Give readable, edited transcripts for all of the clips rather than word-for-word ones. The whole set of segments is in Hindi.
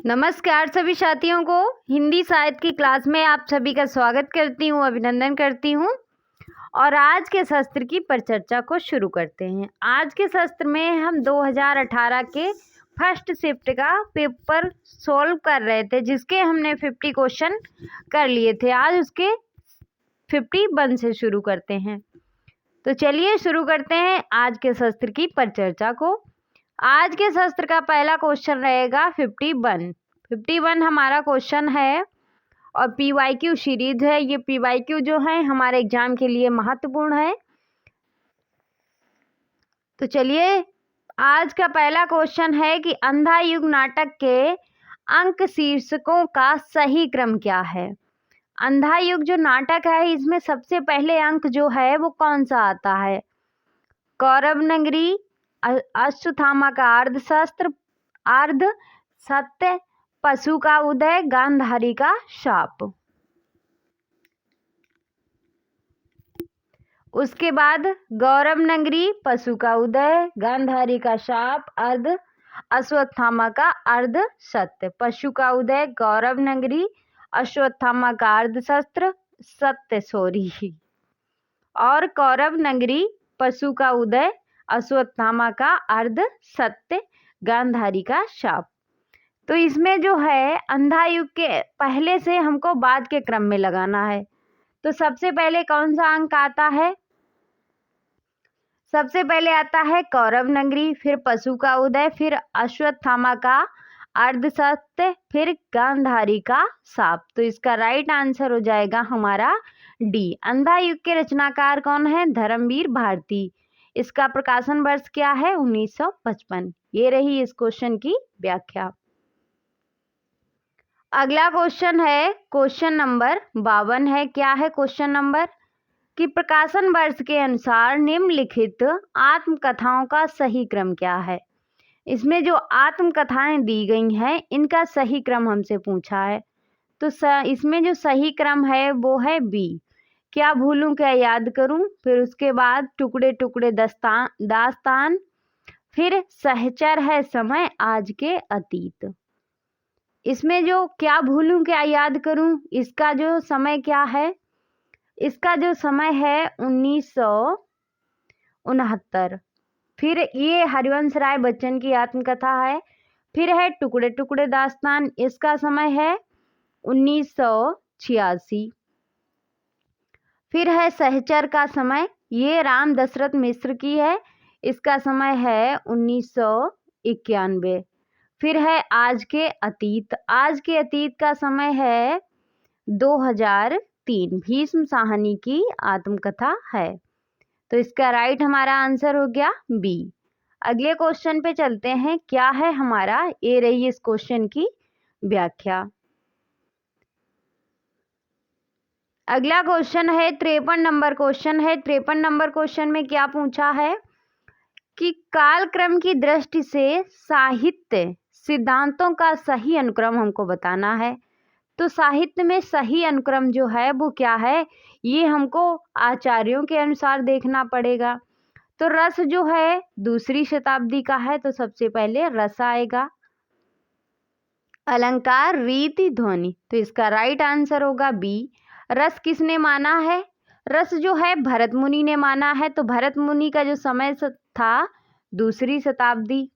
नमस्कार सभी साथियों को। हिंदी साहित्य की क्लास में आप सभी का स्वागत करती हूँ, अभिनंदन करती हूँ। और आज के शस्त्र की परिचर्चा को शुरू करते हैं। आज के शस्त्र में हम 2018 के फर्स्ट शिफ्ट का पेपर सॉल्व कर रहे थे, जिसके हमने 50 क्वेश्चन कर लिए थे। आज उसके 51 से शुरू करते हैं। तो चलिए शुरू करते हैं आज के शस्त्र की परिचर्चा को। आज के शस्त्र का पहला क्वेश्चन रहेगा 51 हमारा क्वेश्चन है और PYQ सीरीज है। ये PYQ जो है हमारे एग्जाम के लिए महत्वपूर्ण है। तो चलिए, आज का पहला क्वेश्चन है कि अंधा युग नाटक के अंक शीर्षकों का सही क्रम क्या है। अंधा युग जो नाटक है, इसमें सबसे पहले अंक जो है वो कौन सा आता है? कौरव नगरी, अश्वत्थामा का अर्ध सत्य, पशु का उदय, गांधारी का शाप। उसके बाद गौरव नगरी, पशु का उदय, गांधारी का शाप, अर्ध अश्वत्थामा का अर्ध सत्य। पशु का उदय, गौरव नगरी, अश्वत्थामा का अर्ध सत्य और कौरव नगरी, पशु का उदय, अश्वत्थामा का अर्ध सत्य, गांधारी का शाप। तो इसमें जो है अंधा युग के पहले से हमको बाद के क्रम में लगाना है। तो सबसे पहले कौन सा अंक आता है? सबसे पहले आता है कौरव नगरी, फिर पशु का उदय, फिर अश्वत्थामा का अर्ध सत्य, फिर गांधारी का शाप। तो इसका राइट आंसर हो जाएगा हमारा डी। अंधा युग के रचनाकार कौन है? धर्मवीर भारती। इसका प्रकाशन वर्ष क्या है? 1955। ये रही इस क्वेश्चन की व्याख्या। अगला क्वेश्चन है क्वेश्चन नंबर 52 है। क्या है क्वेश्चन नंबर? कि प्रकाशन वर्ष के अनुसार निम्नलिखित आत्मकथाओं का सही क्रम क्या है। इसमें जो आत्मकथाएं दी गई हैं, इनका सही क्रम हमसे पूछा है। तो इसमें जो सही क्रम है वो है बी। क्या भूलूं क्या याद करूं, फिर उसके बाद टुकड़े टुकड़े दास्तान, फिर सहचर है समय आज के अतीत। इसमें जो क्या भूलूं क्या याद करूं, इसका जो समय क्या है? इसका जो समय है 1969। फिर ये हरिवंश राय बच्चन की आत्मकथा है। फिर है टुकड़े टुकड़े दास्तान, इसका समय है 1986। फिर है सहचर का समय, ये राम दशरथ मिश्र की है, इसका समय है 1991। फिर है आज के अतीत का समय है 2003। भीष्म साहनी की आत्मकथा है। तो इसका राइट हमारा आंसर हो गया बी। अगले क्वेश्चन पे चलते हैं। क्या है हमारा? ये रही इस क्वेश्चन की व्याख्या। अगला क्वेश्चन है 53 नंबर क्वेश्चन है। 53 नंबर क्वेश्चन में क्या पूछा है कि कालक्रम की दृष्टि से साहित्य सिद्धांतों का सही अनुक्रम हमको बताना है। तो साहित्य में सही अनुक्रम जो है वो क्या है, ये हमको आचार्यों के अनुसार देखना पड़ेगा। तो रस जो है दूसरी शताब्दी का है, तो सबसे पहले रस आएगा। अलंकार, रीति, ध्वनि, तो इसका राइट आंसर होगा बी। रस किसने माना है? रस जो है भरत मुनि ने माना है। तो भरत मुनि का जो समय था दूसरी शताब्दी।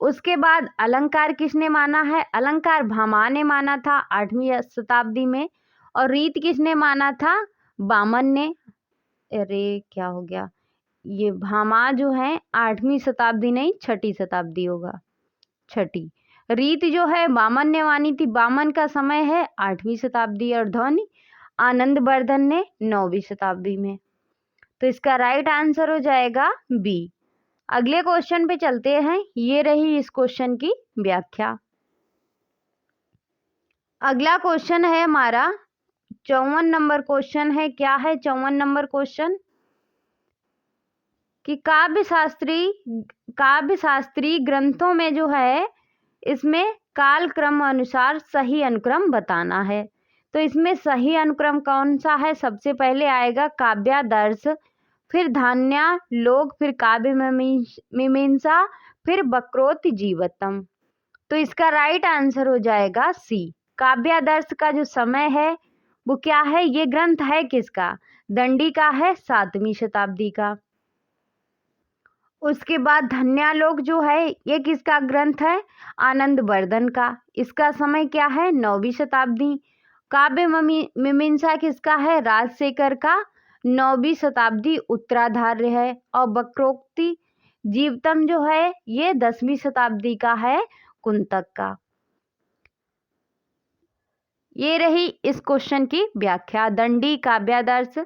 उसके बाद अलंकार किसने माना है? अलंकार भामा ने माना था 8वीं शताब्दी में। और रीत किसने माना था? बामन ने। अरे क्या हो गया, ये भामा जो है 8वीं शताब्दी नहीं, 6ठी शताब्दी होगा, 6ठी। रीत जो है बामन ने मानी थी, बामन का समय है 8वीं शताब्दी। और ध्वनि आनंद वर्धन ने 9वीं शताब्दी में। तो इसका राइट आंसर हो जाएगा बी। अगले क्वेश्चन पे चलते हैं। ये रही इस क्वेश्चन की व्याख्या। अगला क्वेश्चन है हमारा 54 नंबर क्वेश्चन है। क्या है 54 नंबर क्वेश्चन? कि काव्य शास्त्री ग्रंथों में जो है इसमें कालक्रम अनुसार सही अनुक्रम बताना है। तो इसमें सही अनुक्रम कौन सा है? सबसे पहले आएगा काव्यादर्श, फिर धान्यालोक, फिर काव्य मीमांसा, फिर वक्रोक्त जीवतम। तो इसका राइट आंसर हो जाएगा सी। काव्यादर्श का जो समय है वो क्या है, ये ग्रंथ है किसका, दंडी का है, 7वीं शताब्दी का। उसके बाद धन्यालोक जो है ये किसका ग्रंथ है, आनंद वर्धन का। इसका समय क्या है, 9वीं शताब्दी। काव्य मीमांसा किसका है, राजशेखर का, 9वीं शताब्दी उत्तराधार्य है। और वक्रोक्ति जीवतम जो है ये 10वीं शताब्दी का है, कुंतक का। ये रही इस क्वेश्चन की व्याख्या। दंडी काव्यादर्श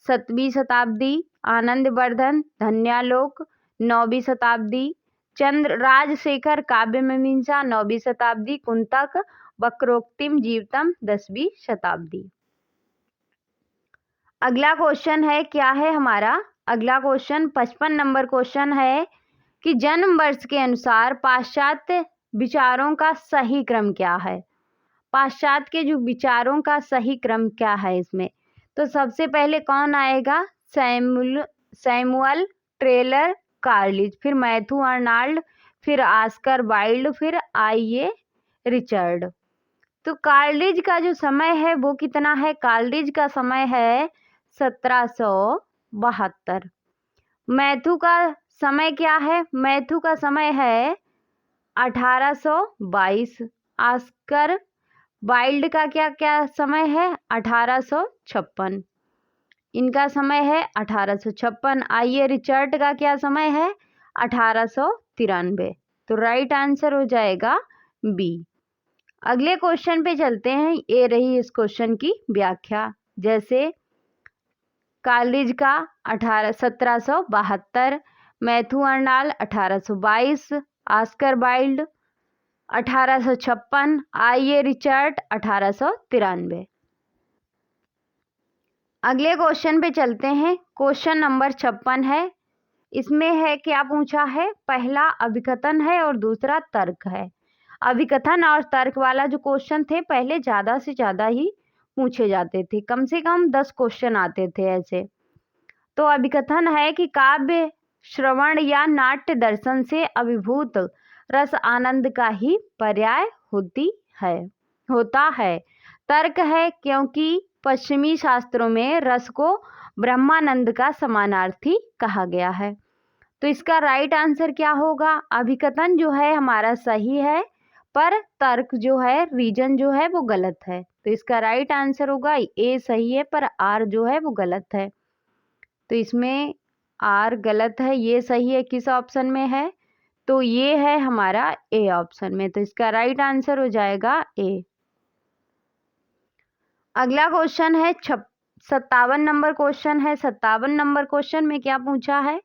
7वीं शताब्दी, आनंद वर्धन धन्यालोक 9वीं शताब्दी, चंद्र राजशेखर काव्य मीमांसा 9वीं शताब्दी, कुंतक वक्रोक्तिम जीवतम 10वीं शताब्दी। अगला क्वेश्चन है, क्या है हमारा अगला क्वेश्चन, 55 नंबर क्वेश्चन है कि जन्म वर्ष के अनुसार पाश्चात्य विचारों का सही क्रम क्या है। पाश्चात्य के जो विचारों का सही क्रम क्या है इसमें, तो सबसे पहले कौन आएगा, सैमुअल टेलर कार्लिज, फिर मैथ्यू आर्नल्ड, फिर ऑस्कर वाइल्ड, फिर आईए रिचर्ड। तो कार्लिज का जो समय है वो कितना है, कार्लिज का समय है 1772। मैथ्यू का समय क्या है, मैथ्यू का समय है 1822। ऑस्कर वाइल्ड का क्या क्या समय है, 1856। इनका समय है 1856। आइए रिचर्ड का क्या समय है, 1893। तो राइट आंसर हो जाएगा बी। अगले क्वेश्चन पे चलते हैं। ये रही इस क्वेश्चन की व्याख्या। जैसे कार्लिज का 1772, मैथ्यू आर्नल्ड 1822, ऑस्कर वाइल्ड 1856, आईए रिचर्ड 1893। अगले क्वेश्चन पे चलते हैं। क्वेश्चन नंबर 56 है। इसमें है क्या पूछा है, पहला अभिकथन है और दूसरा तर्क है। अभिकथन और तर्क वाला जो क्वेश्चन थे पहले ज़्यादा से ज़्यादा ही पूछे जाते थे, कम से कम 10 क्वेश्चन आते थे ऐसे। तो अभिकथन है कि काव्य श्रवण या नाट्य दर्शन से अभिभूत रस आनंद का ही पर्याय होता है। तर्क है क्योंकि पश्चिमी शास्त्रों में रस को ब्रह्मानंद का समानार्थी कहा गया है। तो इसका राइट आंसर क्या होगा, अभिकथन जो है हमारा सही है, पर तर्क जो है, रीजन जो है वो गलत है। तो इसका राइट आंसर होगा ए सही है, पर आर जो है वो गलत है। तो इसमें आर गलत है, ये सही है, किस ऑप्शन में है, तो ये है हमारा ए ऑप्शन में। तो इसका राइट आंसर हो जाएगा ए। अगला क्वेश्चन है 57 नंबर क्वेश्चन है। 57 नंबर क्वेश्चन में क्या पूछा है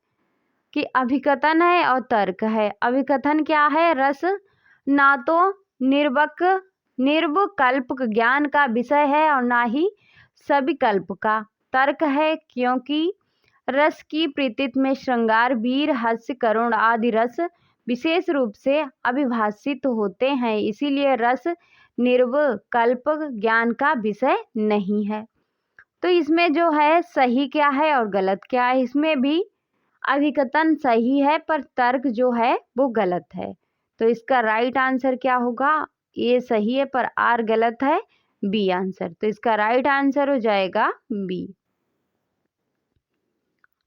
कि अभिकथन है और तर्क है। अभिकथन क्या है, रस ना तो निर्विकल्प ज्ञान का विषय है और ना ही सविकल्प का। तर्क है क्योंकि रस की प्रतीत में श्रृंगार, वीर, हास्य, करुण आदि रस विशेष रूप से अभिभाषित होते हैं, इसीलिए रस निर्विकल्प ज्ञान का विषय नहीं है। तो इसमें जो है सही क्या है और गलत क्या है, इसमें भी अभिकथन सही है पर तर्क जो है वो गलत है। तो इसका राइट आंसर क्या होगा, ए सही है पर आर गलत है, बी आंसर। तो इसका राइट आंसर हो जाएगा बी।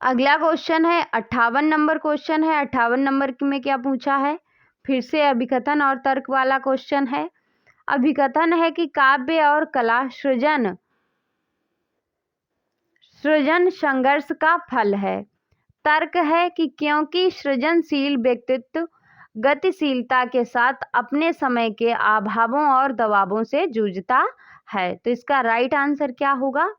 अगला क्वेश्चन है 58 नंबर क्वेश्चन है। 58 नंबर में क्या पूछा है, फिर से अभिकथन और तर्क वाला क्वेश्चन है। अभिकथन है कि काव्य और कला सृजन संघर्ष का फल है। तर्क है कि क्योंकि सृजनशील व्यक्तित्व गतिशीलता के साथ अपने समय के अभावों और दबावों से जूझता है। तो इसका राइट आंसर क्या होगा,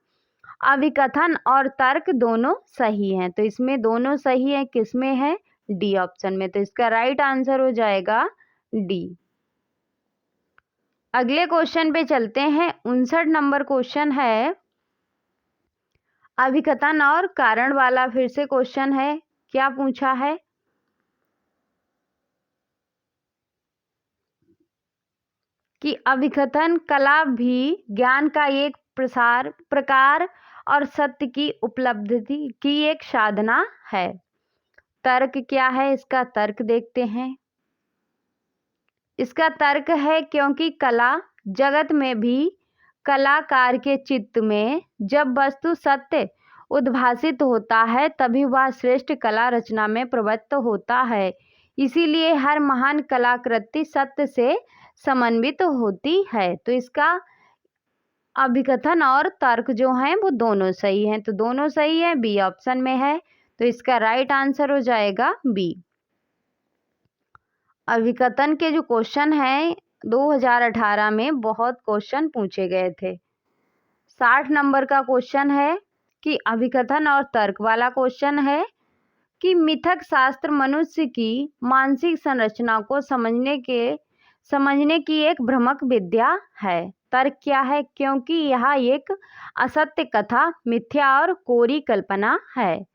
अभिकथन और तर्क दोनों सही हैं। तो इसमें दोनों सही है, किसमें है, डी ऑप्शन में। तो इसका राइट आंसर हो जाएगा डी। अगले क्वेश्चन पे चलते हैं। 59 नंबर क्वेश्चन है, अभिकथन और कारण वाला फिर से क्वेश्चन है। क्या पूछा है कि अभिकथन कला भी ज्ञान का एक प्रकार और सत्य की उपलब्धि की एक साधना है। तर्क क्या है, इसका तर्क देखते हैं। इसका तर्क है क्योंकि कला जगत में भी कलाकार के चित्त में जब वस्तु सत्य उद्भासित होता है तभी वह श्रेष्ठ कला रचना में प्रवृत्त होता है। इसीलिए हर महान कलाकृति सत्य से समन्वित होती है। तो इसका अभिकथन और तर्क जो हैं वो दोनों सही हैं। तो दोनों सही है, बी ऑप्शन में है। तो इसका राइट आंसर हो जाएगा बी। अभिकथन के जो क्वेश्चन हैं 2018 में बहुत क्वेश्चन पूछे गए थे। 60 नंबर का क्वेश्चन है कि अभिकथन और तर्क वाला क्वेश्चन है कि मिथक शास्त्र मनुष्य की मानसिक संरचना को समझने की एक भ्रमक विद्या है। तर्क क्या है? क्योंकि यह एक असत्य कथा, मिथ्या और कोरी कल्पना है।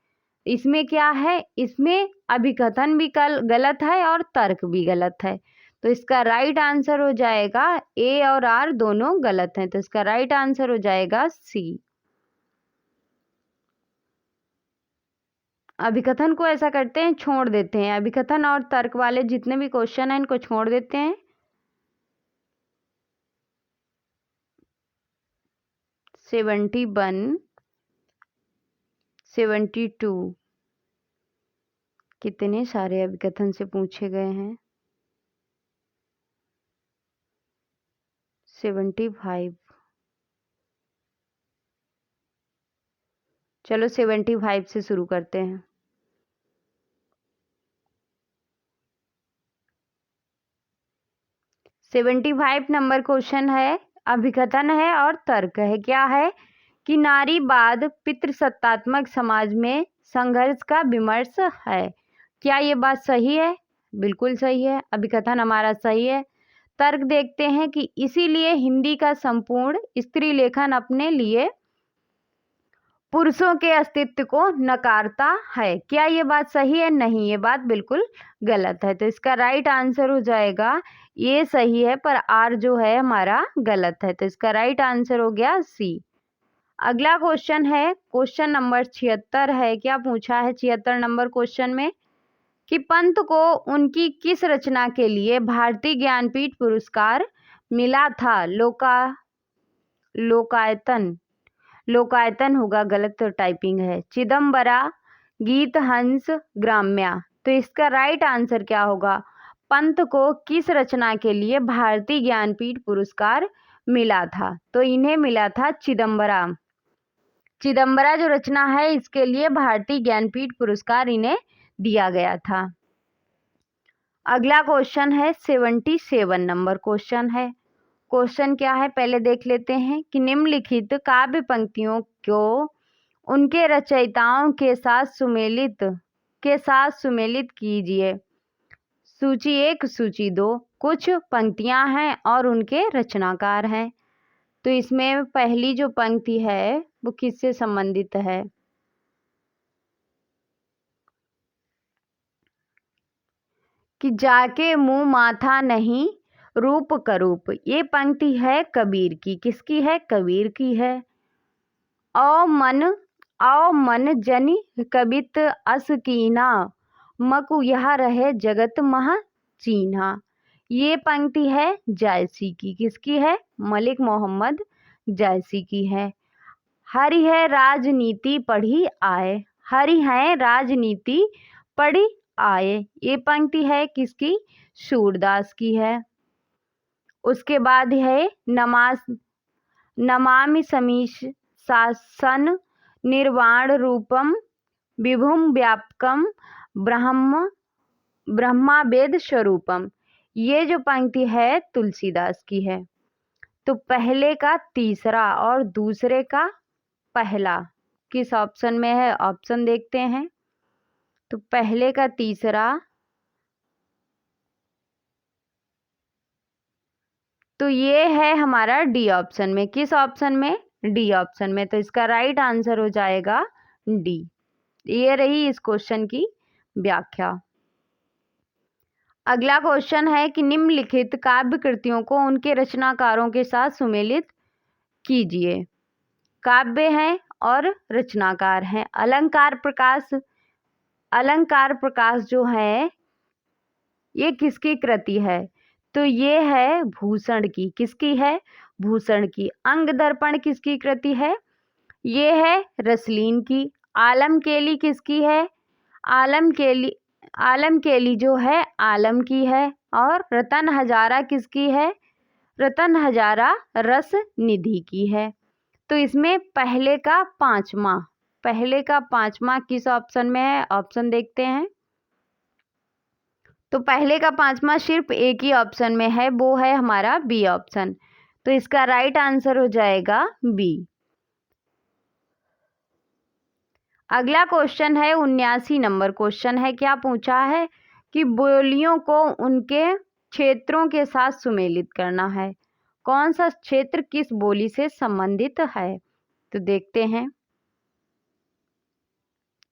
इसमें क्या है? इसमें अभिकथन भी गलत है और तर्क भी गलत है। तो इसका राइट आंसर हो जाएगा ए और आर दोनों गलत हैं। तो इसका राइट आंसर हो जाएगा सी। अभिकथन को ऐसा करते हैं, छोड़ देते हैं। अभिकथन और तर्क वाले जितने भी क्वेश्चन हैं इनको छोड़ देते हैं। 71, 72 कितने सारे अभिकथन से पूछे गए हैं। 75, चलो 75 से शुरू करते हैं। सेवेंटी 75 नंबर क्वेश्चन है, अभिकथन है और तर्क है। क्या है कि नारीवाद पितृसत्तात्मक समाज में संघर्ष का विमर्श है। क्या ये बात सही है? बिल्कुल सही है, अभिकथन हमारा सही है। तर्क देखते हैं कि इसीलिए हिंदी का संपूर्ण स्त्री लेखन अपने लिए पुरुषों के अस्तित्व को नकारता है। क्या ये बात सही है? नहीं, ये बात बिल्कुल गलत है। तो इसका राइट आंसर हो जाएगा ये सही है पर आर जो है हमारा गलत है। तो इसका राइट आंसर हो गया सी। अगला क्वेश्चन है क्वेश्चन नंबर 76 है। क्या पूछा है 76 नंबर क्वेश्चन में कि पंत को उनकी किस रचना के लिए भारतीय ज्ञानपीठ पुरस्कार मिला था? लोकायतन होगा, गलत टाइपिंग है। चिदम्बरा, गीत हंस, ग्राम्या। तो इसका राइट आंसर क्या होगा? पंत को किस रचना के लिए भारतीय ज्ञानपीठ पुरस्कार मिला था? तो इन्हें मिला था चिदम्बरा। चिदम्बरा जो रचना है इसके लिए भारतीय ज्ञानपीठ पुरस्कार इन्हें दिया गया था। अगला क्वेश्चन है 77 नंबर क्वेश्चन है। क्वेश्चन क्या है पहले देख लेते हैं कि निम्नलिखित काव्य पंक्तियों को उनके रचयिताओं के साथ सुमेलित कीजिए। सूची 1, सूची 2 कुछ पंक्तियां हैं और उनके रचनाकार हैं। तो इसमें पहली जो पंक्ति है वो किससे संबंधित है? कि जाके मुंह माथा नहीं रूप करूप। ये पंक्ति है कबीर की। किसकी है? कबीर की है। औ मन जनि कबित अस कीना, मकु यह रहे जगत मह चीन्हा। ये पंक्ति है जायसी की। किसकी है? मलिक मोहम्मद जायसी की है। हरि है राजनीति पढ़ी आए, हरि है राजनीति पढ़ी आए। ये पंक्ति है किसकी? सूरदास की है। उसके बाद है नमामि समीश शासन निर्वाण रूपम विभुम व्यापकम ब्रह्मा वेद स्वरूपम। ये जो पंक्ति है तुलसीदास की है। तो पहले का तीसरा और दूसरे का पहला किस ऑप्शन में है? ऑप्शन देखते हैं। तो पहले का तीसरा तो ये है हमारा डी ऑप्शन में। किस ऑप्शन में? डी ऑप्शन में। तो इसका राइट आंसर हो जाएगा डी। ये रही इस क्वेश्चन की व्याख्या। अगला क्वेश्चन है कि निम्नलिखित काव्य कृतियों को उनके रचनाकारों के साथ सुमेलित कीजिए। काव्य हैं और रचनाकार हैं। अलंकार प्रकाश जो है ये किसकी कृति है? तो ये है भूषण की, किसकी है? भूषण की। अंग दर्पण किसकी कृति है? ये है रसलीन की। आलम केली किसकी है? आलम केली जो है आलम की है। और रतन हजारा किसकी है? रतन हजारा रस निधि की है। तो इसमें पहले का पांचवा किस ऑप्शन में है? ऑप्शन देखते हैं। तो पहले का पांचवा सिर्फ एक ही ऑप्शन में है, वो है हमारा बी ऑप्शन। तो इसका राइट आंसर हो जाएगा बी। अगला क्वेश्चन है 79 नंबर क्वेश्चन है। क्या पूछा है कि बोलियों को उनके क्षेत्रों के साथ सुमेलित करना है। कौन सा क्षेत्र किस बोली से संबंधित है? तो देखते हैं।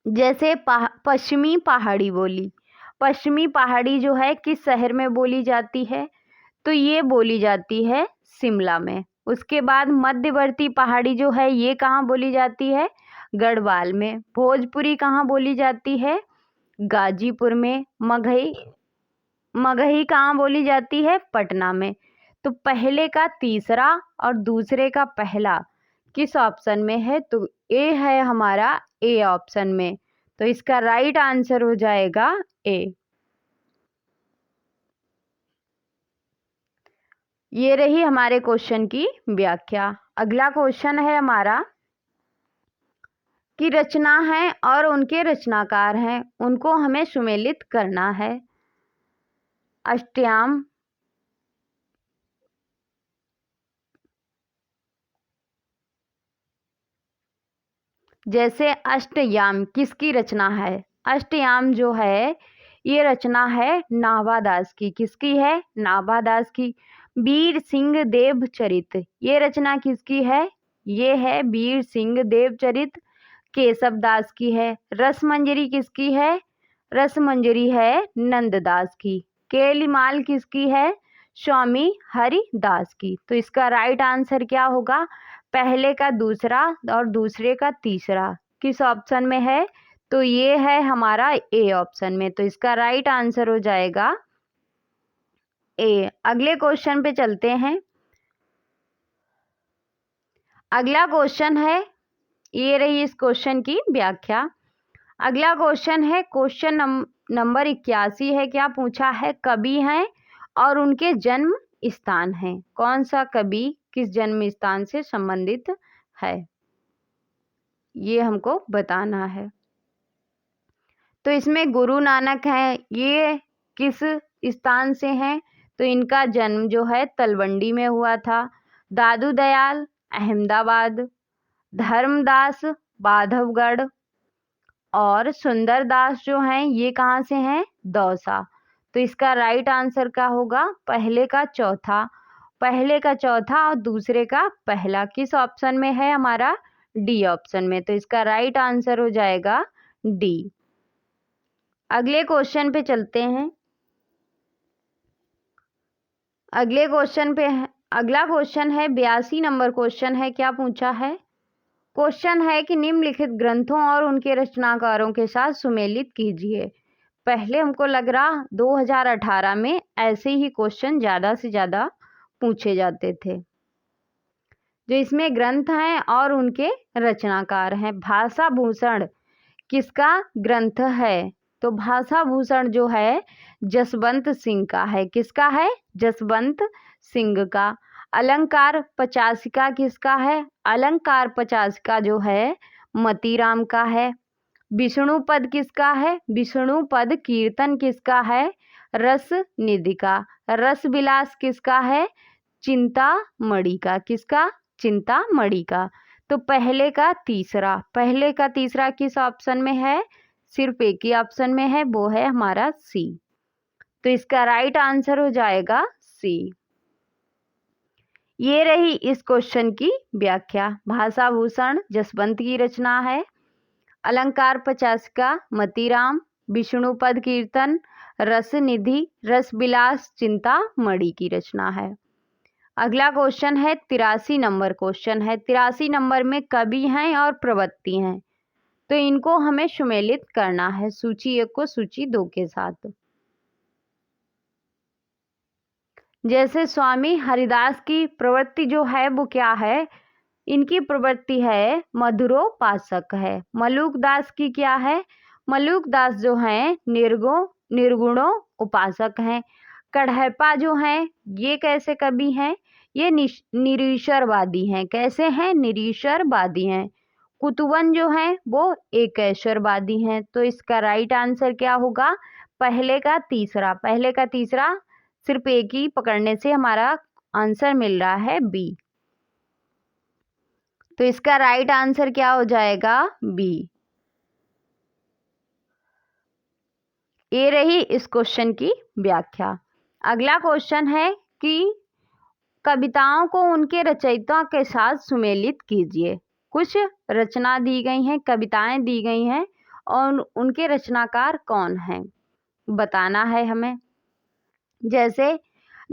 जैसे पश्चिमी पहाड़ी बोली, पश्चिमी पहाड़ी जो है किस शहर में बोली जाती है? तो ये बोली जाती है शिमला में। उसके बाद मध्यवर्ती पहाड़ी जो है ये कहाँ बोली जाती है? गढ़वाल में। भोजपुरी कहाँ बोली जाती है? गाजीपुर में। मगही कहाँ बोली जाती है? पटना में। तो पहले का तीसरा और दूसरे का पहला किस ऑप्शन में है? तो ए है हमारा ए ऑप्शन में। तो इसका राइट आंसर हो जाएगा ए। ये रही हमारे क्वेश्चन की व्याख्या। अगला क्वेश्चन है हमारा कि रचना है और उनके रचनाकार हैं, उनको हमें सुमेलित करना है। अष्टयाम, जैसे अष्टयाम किसकी रचना है? अष्टयाम जो है ये रचना है नाभादास की। किसकी है? नाभादास की। वीर सिंह देव चरित ये रचना किसकी है? ये है वीर सिंह देव चरित केशव दास की है। रसमंजरी किसकी है? रसमंजरी है नंददास की। केलीमाल किसकी है? स्वामी हरिदास की। तो इसका राइट आंसर क्या होगा? पहले का दूसरा और दूसरे का तीसरा किस ऑप्शन में है? तो ये है हमारा ए ऑप्शन में। तो इसका राइट आंसर हो जाएगा ए। अगले क्वेश्चन पे चलते हैं। अगला क्वेश्चन है, ये रही इस क्वेश्चन की व्याख्या। अगला क्वेश्चन है क्वेश्चन नंबर 81 है। क्या पूछा है? कवि हैं और उनके जन्म स्थान है। कौन सा कवि किस जन्म स्थान से संबंधित है, ये हमको बताना है। तो इसमें गुरु नानक हैं, ये किस स्थान से हैं? तो इनका जन्म जो है तलवंडी में हुआ था। दादू दयाल अहमदाबाद, धर्मदास बांधवगढ़ और सुंदरदास जो हैं ये कहाँ से हैं? दौसा। तो इसका राइट आंसर क्या होगा? पहले का चौथा और दूसरे का पहला किस ऑप्शन में है? हमारा डी ऑप्शन में। तो इसका राइट आंसर हो जाएगा डी। अगले क्वेश्चन पे चलते हैं। अगला क्वेश्चन है 82 नंबर क्वेश्चन है। क्या पूछा है? क्वेश्चन है कि निम्नलिखित ग्रंथों और उनके रचनाकारों के साथ सुमेलित कीजिए। पहले हमको लग रहा 2018 में ऐसे ही क्वेश्चन ज़्यादा से ज़्यादा पूछे जाते थे। जो इसमें ग्रंथ हैं और उनके रचनाकार हैं। भाषा भूषण किसका ग्रंथ है? तो भाषा भूषण जो है जसवंत सिंह का है। किसका है? जसवंत सिंह का। अलंकार पचासिका किसका है? अलंकार पचासिका जो है मतीराम का है। विष्णु पद किसका है? विष्णु पद कीर्तन किसका है? रस निधि का। रस विलास किसका है? चिंतामणि का। किसका? चिंतामणि का। तो पहले का तीसरा किस ऑप्शन में है? सिर्फ एक ही ऑप्शन में है, वो है हमारा सी। तो इसका राइट आंसर हो जाएगा सी। ये रही इस क्वेश्चन की व्याख्या। भाषा भूषण जसवंत की रचना है। अलंकार पचासिका मतीराम, विष्णुपद कीर्तन, रस निधि, रस विलास चिंतामणि की रचना है। अगला क्वेश्चन है 83 नंबर क्वेश्चन है। 83 नंबर में कवि हैं और प्रवृत्ति हैं, तो इनको हमें सुमेलित करना है सूची 1 को सूची 2 के साथ। जैसे स्वामी हरिदास की प्रवृत्ति जो है वो क्या है, इनकी प्रवृत्ति है मधुरोपासक है। मलुकदास की क्या है, मलुकदास जो हैं निर्गुणों उपासक हैं। कढ़प्पा जो हैं ये कैसे कवि हैं, ये निरीश्वरवादी हैं। कैसे हैं, निरीश्वरवादी हैं। कुतुबन जो हैं वो एकेश्वरवादी हैं। तो इसका राइट आंसर क्या होगा, पहले का तीसरा सिर्फ एक ही पकड़ने से हमारा आंसर मिल रहा है बी। तो इसका राइट आंसर क्या हो जाएगा, बी। ये रही इस क्वेश्चन की व्याख्या। अगला क्वेश्चन है कि कविताओं को उनके रचयिता के साथ सुमेलित कीजिए। कुछ रचना दी गई हैं, कविताएं दी गई हैं और उनके रचनाकार कौन हैं बताना है हमें। जैसे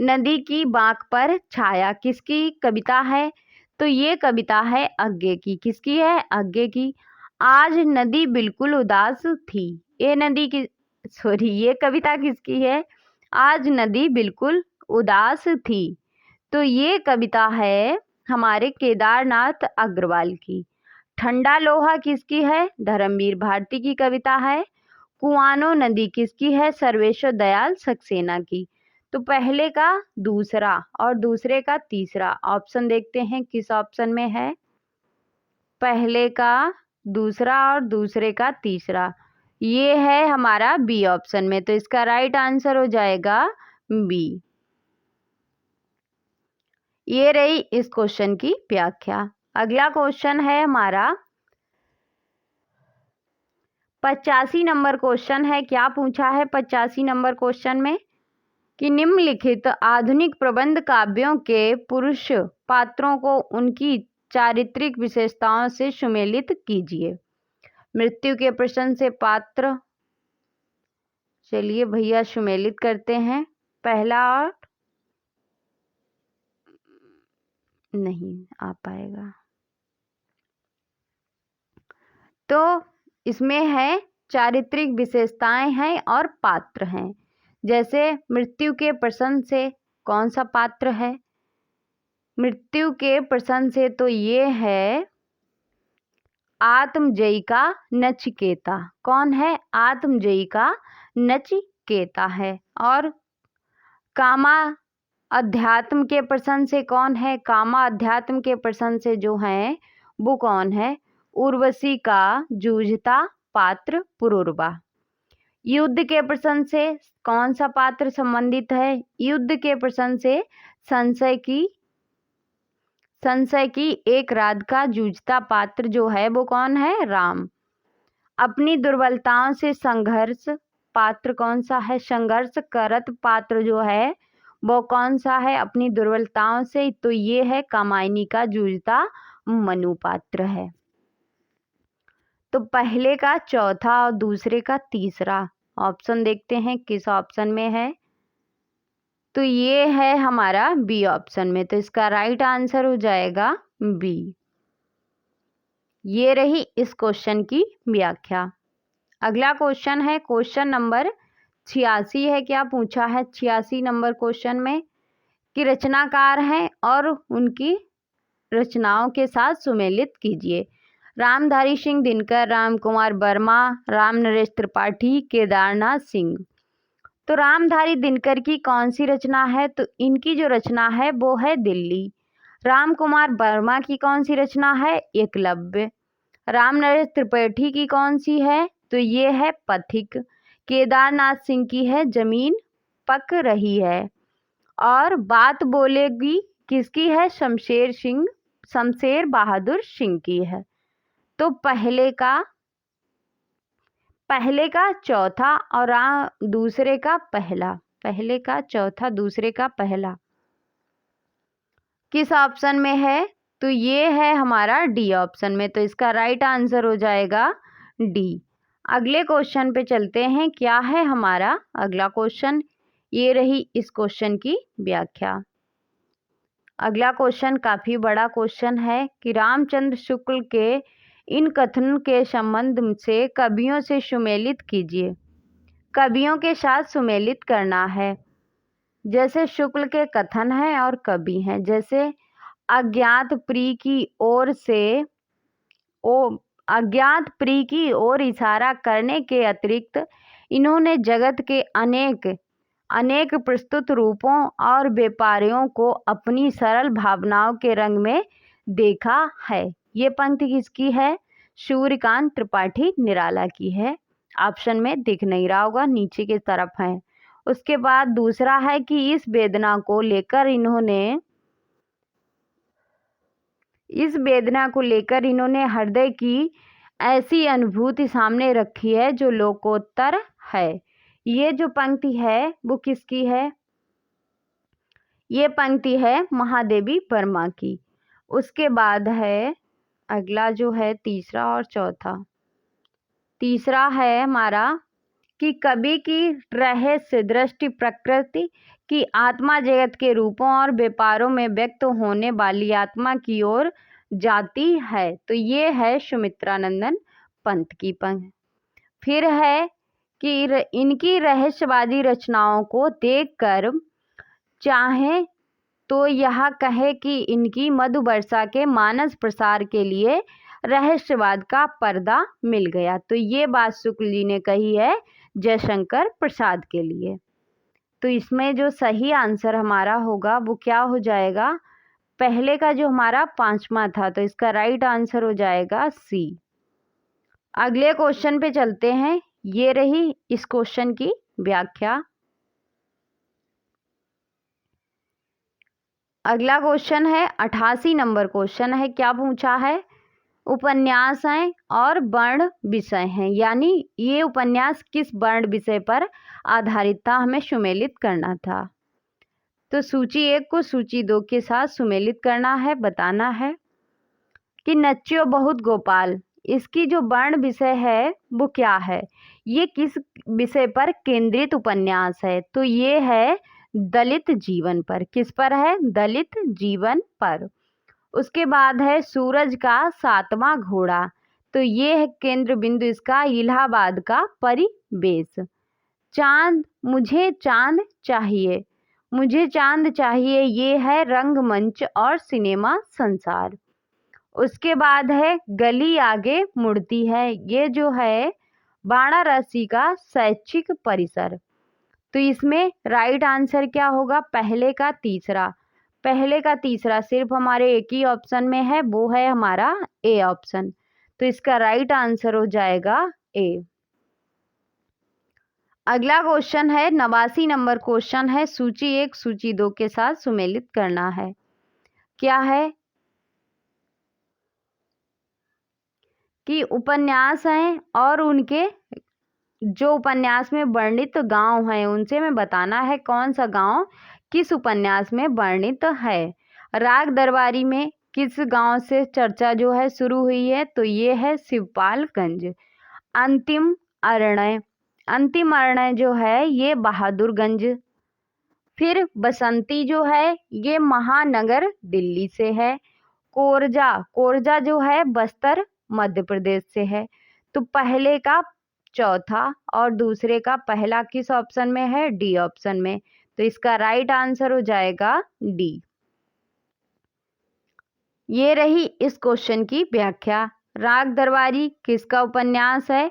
नदी की बांक पर छाया किसकी कविता है, तो ये कविता है अज्ञे की। किसकी है, अज्ञे की। आज नदी बिल्कुल उदास थी, ये कविता किसकी है, आज नदी बिल्कुल उदास थी। तो ये कविता है हमारे केदारनाथ अग्रवाल की। ठंडा लोहा किसकी है, धर्मवीर भारती की कविता है। कुआनो नदी किसकी है, सर्वेश्वर दयाल सक्सेना की। तो पहले का दूसरा और दूसरे का तीसरा ऑप्शन देखते हैं किस ऑप्शन में है। पहले का दूसरा और दूसरे का तीसरा, ये है हमारा बी ऑप्शन में। तो इसका राइट आंसर हो जाएगा बी। ये रही इस क्वेश्चन की व्याख्या। अगला क्वेश्चन है हमारा 85 नंबर क्वेश्चन है। क्या पूछा है 85 नंबर क्वेश्चन में कि निम्नलिखित आधुनिक प्रबंध काव्यों के पुरुष पात्रों को उनकी चारित्रिक विशेषताओं से सुमेलित कीजिए। मृत्यु के प्रश्न से पात्र, चलिए भैया सुमेलित करते हैं। पहला और नहीं आ पाएगा, तो इसमें है चारित्रिक विशेषताएं हैं और पात्र हैं। जैसे मृत्यु के प्रश्न से कौन सा पात्र है, मृत्यु के प्रश्न से तो ये है आत्मजयी का नचिकेता। कौन है, आत्मजयी का नचिकेता है। और कामा अध्यात्म के प्रश्न से कौन है, कामा अध्यात्म के प्रश्न से जो है वो कौन है, उर्वशी का जूझता पात्र पुरुरवा। युद्ध के प्रश्न से कौन सा पात्र संबंधित है, युद्ध के प्रश्न से संशय की एक रात का जूझता पात्र जो है वो कौन है, राम। अपनी दुर्बलताओं से संघर्ष पात्र कौन सा है, संघर्ष करत पात्र जो है वो कौन सा है अपनी दुर्बलताओं से, तो ये है कामायनी का जूझता मनु पात्र है। तो पहले का चौथा और दूसरे का तीसरा ऑप्शन देखते हैं किस ऑप्शन में है। तो ये है हमारा बी ऑप्शन में। तो इसका राइट आंसर हो जाएगा बी। ये रही इस क्वेश्चन की व्याख्या। अगला क्वेश्चन है क्वेश्चन नंबर 86 है। क्या पूछा है 86 नंबर क्वेश्चन में कि रचनाकार हैं और उनकी रचनाओं के साथ सुमेलित कीजिए। रामधारी सिंह दिनकर, राम कुमार वर्मा, राम नरेश त्रिपाठी, केदारनाथ सिंह। तो रामधारी दिनकर की कौन सी रचना है, तो इनकी जो रचना है वो है दिल्ली। राम कुमार वर्मा की कौन सी रचना है, एकलव्य। राम नरेश त्रिपाठी की कौन सी है, तो ये है पथिक। केदारनाथ सिंह की है जमीन पक रही है। और बात बोलेगी किसकी है, शमशेर बहादुर सिंह की है। तो पहले का चौथा और दूसरे का पहला, पहले का चौथा दूसरे का पहला किस ऑप्शन में है, तो ये है हमारा डी ऑप्शन में। तो इसका राइट आंसर हो जाएगा डी। अगले क्वेश्चन पे चलते हैं। क्या है हमारा अगला क्वेश्चन, ये रही इस क्वेश्चन की व्याख्या। अगला क्वेश्चन काफ़ी बड़ा क्वेश्चन है कि रामचंद्र शुक्ल के इन कथन के संबंध से कवियों से सुमेलित कीजिए। कवियों के साथ सुमेलित करना है। जैसे शुक्ल के कथन हैं और कवि हैं। जैसे अज्ञात प्रिय की ओर से अज्ञात प्रिय की ओर इशारा करने के अतिरिक्त इन्होंने जगत के अनेक प्रस्तुत रूपों और व्यापारियों को अपनी सरल भावनाओं के रंग में देखा है। ये पंक्ति किसकी है? सूर्यकांत त्रिपाठी निराला की है। ऑप्शन में दिख नहीं रहा होगा, नीचे की तरफ है। उसके बाद दूसरा है कि इस वेदना को लेकर इन्होंने हृदय की ऐसी अनुभूति सामने रखी है जो लोकोत्तर है। ये जो पंक्ति है वो किसकी है? ये पंक्ति है महादेवी वर्मा की। उसके बाद है अगला जो है तीसरा और चौथा। तीसरा है हमारा कि कवि की रहस्य दृष्टि प्रकृति की आत्मा जगत के रूपों और व्यापारों में व्यक्त होने वाली आत्मा की ओर जाती है। तो ये है सुमित्रानंदन पंत की पंक्ति। फिर है कि इनकी रहस्यवादी रचनाओं को देखकर चाहे तो यह कहे कि इनकी मधुवर्षा के मानस प्रसार के लिए रहस्यवाद का पर्दा मिल गया। तो ये बात शुक्ल जी ने कही है जयशंकर प्रसाद के लिए। तो इसमें जो सही आंसर हमारा होगा वो क्या हो जाएगा? पहले का जो हमारा पांचवा था, तो इसका राइट आंसर हो जाएगा सी। अगले क्वेश्चन पे चलते हैं। ये रही इस क्वेश्चन की व्याख्या। अगला क्वेश्चन है 88 नंबर क्वेश्चन है। क्या पूछा है? उपन्यास हैं और वर्ण विषय हैं, यानी ये उपन्यास किस वर्ण विषय पर आधारित था, हमें सुमेलित करना था। तो सूची 1 को सूची 2 के साथ सुमेलित करना है। बताना है कि नच्चियो बहुत गोपाल, इसकी जो वर्ण विषय है वो क्या है, ये किस विषय पर केंद्रित उपन्यास है? तो ये है दलित जीवन पर। किस पर है? दलित जीवन पर। उसके बाद है सूरज का 7वां घोड़ा, तो ये है केंद्र बिंदु इसका इलाहाबाद का परिवेश। चांद, मुझे चांद चाहिए, मुझे चांद चाहिए, ये है रंगमंच और सिनेमा संसार। उसके बाद है गली आगे मुड़ती है, ये जो है वाराणसी का शैक्षिक परिसर। तो इसमें राइट आंसर क्या होगा? पहले का तीसरा सिर्फ हमारे एक ही ऑप्शन में है, वो है हमारा ए ऑप्शन। तो इसका राइट आंसर हो जाएगा ए। अगला क्वेश्चन है 89 नंबर क्वेश्चन है। सूची 1 सूची 2 के साथ सुमेलित करना है। क्या है कि उपन्यास हैं और उनके जो उपन्यास में वर्णित गांव हैं उनसे में बताना है कौन सा गांव किस उपन्यास में वर्णित है। राग दरबारी में किस गांव से चर्चा जो है शुरू हुई है? तो ये है शिवपालगंज। अंतिम अरण्य जो है ये बहादुरगंज। फिर बसंती जो है ये महानगर दिल्ली से है। कोरजा जो है बस्तर मध्य प्रदेश से है। तो पहले का चौथा और दूसरे का पहला किस ऑप्शन में है? डी ऑप्शन में। तो इसका राइट आंसर हो जाएगा डी। ये रही इस क्वेश्चन की व्याख्या। राग दरबारी किसका उपन्यास है?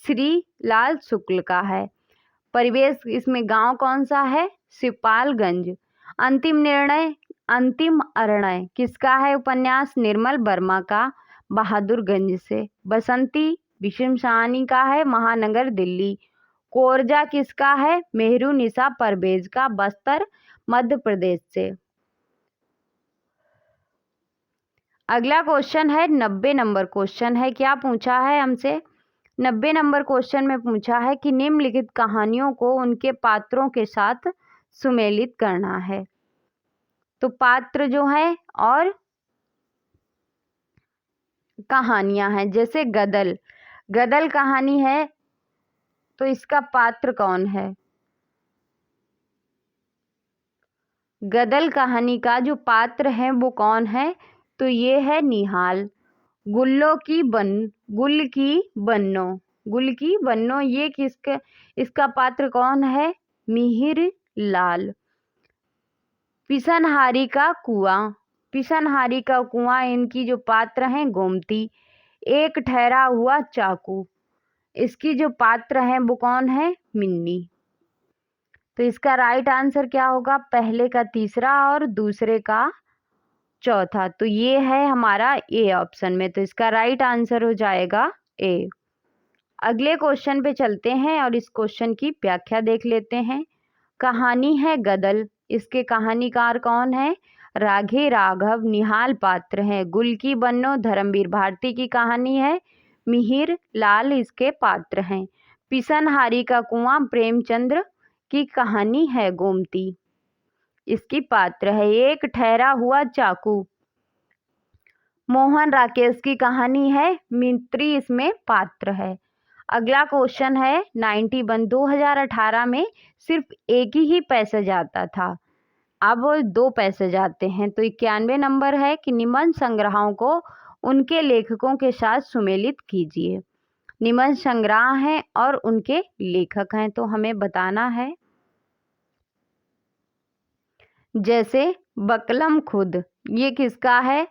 श्री लाल शुक्ल का है। परिवेश इसमें गांव कौन सा है? शिवपालगंज। अंतिम अरण्य किसका है उपन्यास? निर्मल वर्मा का, बहादुरगंज से। बसंती विषम साहनी का है, महानगर दिल्ली। कोरजा किसका है? मेहरुनिसा परवेज का, बस्तर मध्य प्रदेश से। अगला क्वेश्चन है 90 नंबर क्वेश्चन है। क्या पूछा है हमसे? 90 नंबर क्वेश्चन में पूछा है कि निम्नलिखित कहानियों को उनके पात्रों के साथ सुमेलित करना है। तो पात्र जो है और कहानियां हैं। जैसे गदल कहानी है, तो इसका पात्र कौन है? गदल कहानी का जो पात्र है वो कौन है? तो ये है निहाल। गुल की बन्नो, ये इसका पात्र कौन है? मिहिर लाल। पिसनहारी का कुआं, पिसनहारी का कुआं, इनकी जो पात्र हैं गोमती। एक ठहरा हुआ चाकू, इसकी जो पात्र हैं वो कौन है, मिन्नी। तो इसका राइट आंसर क्या होगा, पहले का तीसरा और दूसरे का चौथा। तो ये है हमारा ए ऑप्शन में, तो इसका राइट आंसर हो जाएगा ए। अगले क्वेश्चन पे चलते हैं और इस क्वेश्चन की व्याख्या देख लेते हैं। कहानी है गदल, इसके कहानीकार कौन है, राघे राघव निहाल पात्र हैं। गुल की बन्नो धर्मवीर भारती की कहानी है। मिहिर लाल इसके पात्र हैं। पिसनहारी का कुआं प्रेमचंद्र की कहानी है। गोमती इसकी पात्र है। एक ठहरा हुआ चाकू मोहन राकेश की कहानी है। मित्री इसमें पात्र है। अगला क्वेश्चन है 91। 2018 में सिर्फ एक ही पैसा जाता था, अब 2 पैसे जाते हैं। तो 91 नंबर है कि निबंध संग्रहों को उनके लेखकों के साथ सुमेलित कीजिए। निबंध संग्रह हैं और उनके लेखक हैं, तो हमें बताना है। जैसे बकलम खुद, ये किसका है,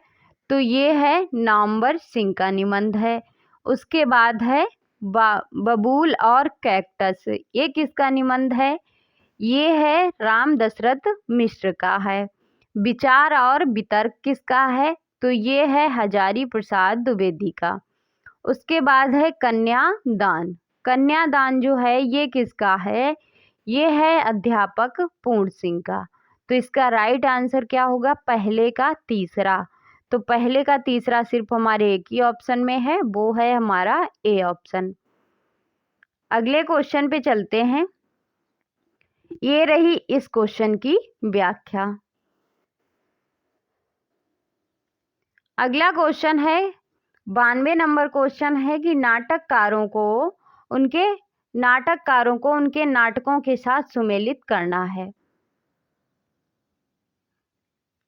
तो ये है नामवर सिंह का निबंध है। उसके बाद है बबूल और कैक्टस, ये किसका निबंध है, ये है राम दशरथ मिश्र का है। विचार और वितर्क किसका है, तो ये है हजारी प्रसाद द्विवेदी का। उसके बाद है कन्यादान, कन्यादान जो है ये किसका है, ये है अध्यापक पूर्ण सिंह का। तो इसका राइट आंसर क्या होगा, पहले का तीसरा। तो पहले का तीसरा सिर्फ हमारे एक ही ऑप्शन में है, वो है हमारा ए ऑप्शन। अगले क्वेश्चन पे चलते हैं। ये रही इस क्वेश्चन की व्याख्या। अगला क्वेश्चन है 92 नंबर क्वेश्चन है कि नाटककारों को उनके नाटकों के साथ सुमेलित करना है।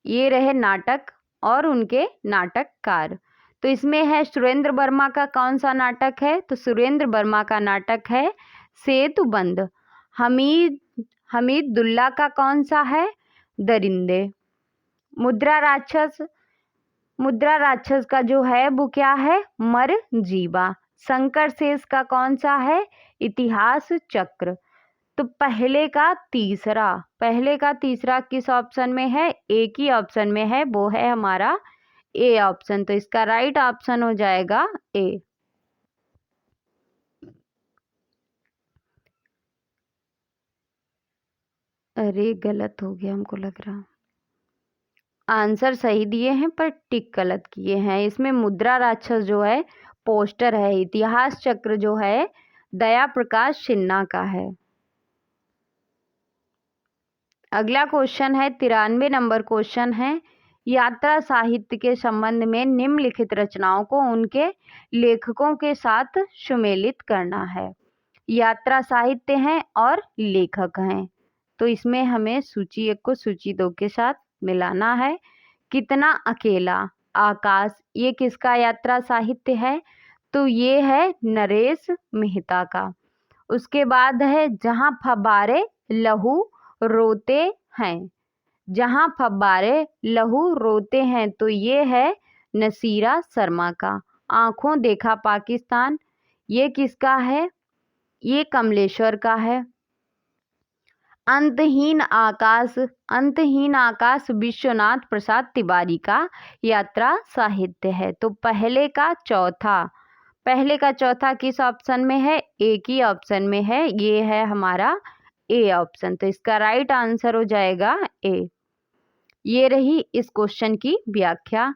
ये रहे नाटक और उनके नाटककार। तो इसमें है सुरेंद्र वर्मा का कौन सा नाटक है, तो सुरेंद्र वर्मा का नाटक है सेतुबंद। हमीदुल्ला का कौन सा है, दरिंदे। मुद्रा राक्षस का जो है वो क्या है, मरजीवा। शंकर शेष का कौन सा है, इतिहास चक्र। तो पहले का तीसरा किस ऑप्शन में है, एक ही ऑप्शन में है, वो है हमारा ए ऑप्शन। तो इसका राइट ऑप्शन हो जाएगा ए। अरे गलत हो गया, हमको लग रहा आंसर सही दिए हैं पर टिक गलत किए हैं। इसमें मुद्रा राक्षस जो है पोस्टर है, इतिहास चक्र जो है दया प्रकाश सिन्हा का है। अगला क्वेश्चन है 93 नंबर क्वेश्चन है, यात्रा साहित्य के संबंध में निम्नलिखित रचनाओं को उनके लेखकों के साथ सुमेलित करना है। यात्रा साहित्य हैं और लेखक हैं, तो इसमें हमें सूची 1 को सूची 2 के साथ मिलाना है। कितना अकेला आकाश, ये किसका यात्रा साहित्य है, तो ये है नरेश मेहता का। उसके बाद है जहां फव्वारे लहू रोते हैं, जहां फव्वारे लहू रोते हैं, तो ये है नसीरा शर्मा का। आंखों देखा पाकिस्तान, ये किसका है, ये कमलेश्वर का है। अंतहीन आकाश विश्वनाथ प्रसाद तिवारी का यात्रा साहित्य है। तो पहले का चौथा किस ऑप्शन में है, एक ही ऑप्शन में है, ये है हमारा ए ऑप्शन। तो इसका राइट आंसर हो जाएगा ए। ये रही इस क्वेश्चन की व्याख्या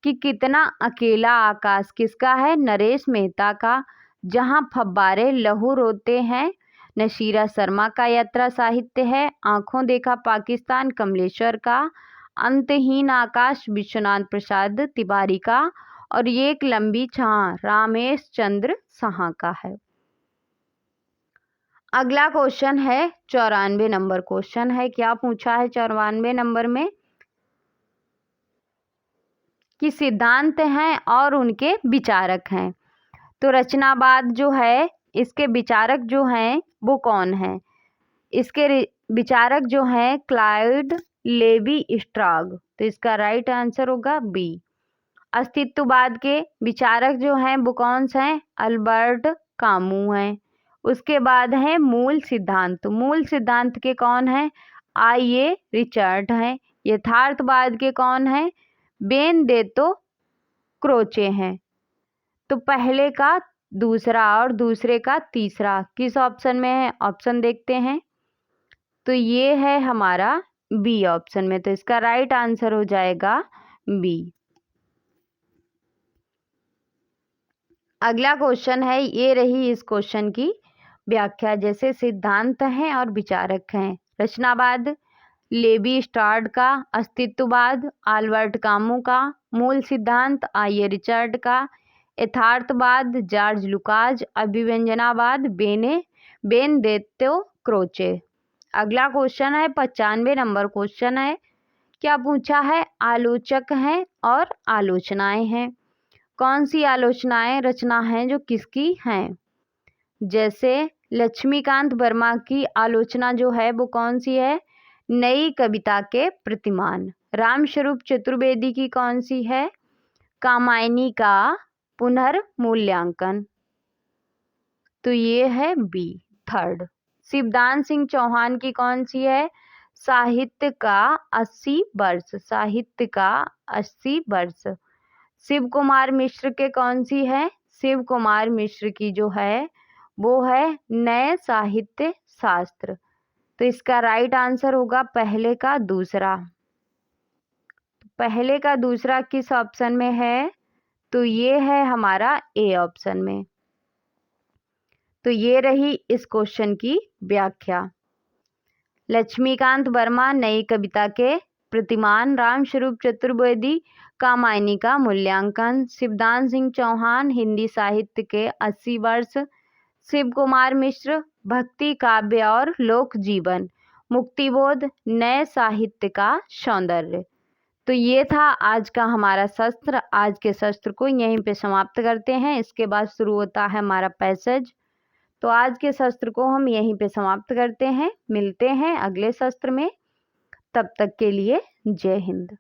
कि कितना अकेला आकाश किसका है, नरेश मेहता का। जहां फव्वारे लहू रोते हैं नसीरा शर्मा का यात्रा साहित्य है। आंखों देखा पाकिस्तान कमलेश्वर का। अंतहीन आकाश विश्वनाथ प्रसाद तिवारी का। और ये एक लंबी छां रामेश चंद्र साहा का है। अगला क्वेश्चन है 94 नंबर क्वेश्चन है। क्या पूछा है 94 नंबर में, कि सिद्धांत हैं और उनके विचारक हैं। तो रचनावाद जो है इसके विचारक जो हैं वो कौन है, इसके विचारक जो हैं क्लाइड लेवी स्ट्राग, तो इसका राइट आंसर होगा बी। अस्तित्ववाद के विचारक जो हैं वो कौन से हैं? अल्बर्ट कामू हैं। उसके बाद है मूल सिद्धांत, तो मूल सिद्धांत के कौन हैं? आईए रिचर्ड हैं। यथार्थवाद के कौन हैं? बेनेडिक्टो क्रोचे हैं। तो पहले का दूसरा और दूसरे का तीसरा किस ऑप्शन में है? ऑप्शन देखते हैं, तो ये है हमारा बी ऑप्शन में, तो इसका राइट आंसर हो जाएगा बी। अगला क्वेश्चन है, ये रही इस क्वेश्चन की व्याख्या। जैसे सिद्धांत हैं और विचारक हैं, रचनावाद लेवी स्ट्राड का, अस्तित्ववाद अल्बर्ट कामू का, मूल सिद्धांत आईए रिचर्ड का, यथार्थवाद जॉर्ज लुकास, अभिव्यंजनावाद बेनेडिक्टो क्रोचे। अगला क्वेश्चन है 95 नंबर क्वेश्चन है। क्या पूछा है? आलोचक हैं और आलोचनाएं हैं। कौन सी आलोचनाएं रचना हैं जो किसकी हैं? जैसे लक्ष्मीकांत वर्मा की आलोचना जो है वो कौन सी है? नई कविता के प्रतिमान। रामस्वरूप चतुर्वेदी की कौन सी है? कामायनी का पुनर्मूल्यांकन। तो ये है बी, थर्ड। शिवदान सिंह चौहान की कौन सी है? साहित्य का 80 वर्ष, साहित्य का 80 वर्ष। शिव कुमार मिश्र के कौन सी है? शिव कुमार मिश्र की जो है वो है नए साहित्य शास्त्र। तो इसका राइट आंसर होगा पहले का दूसरा। पहले का दूसरा किस ऑप्शन में है? तो ये है हमारा ए ऑप्शन में। तो ये रही इस क्वेश्चन की व्याख्या। लक्ष्मीकांत वर्मा नई कविता के प्रतिमान, रामस्वरूप चतुर्वेदी कामायनी का मूल्यांकन, शिवदान सिंह चौहान हिंदी साहित्य के 80 वर्ष, शिव कुमार मिश्र भक्ति काव्य और लोक जीवन, मुक्तिबोध नए साहित्य का सौंदर्य। तो ये था आज का हमारा शस्त्र। आज के शस्त्र को यहीं पे समाप्त करते हैं। इसके बाद शुरू होता है हमारा पैसेज। तो आज के शस्त्र को हम यहीं पे समाप्त करते हैं। मिलते हैं अगले शस्त्र में, तब तक के लिए जय हिंद।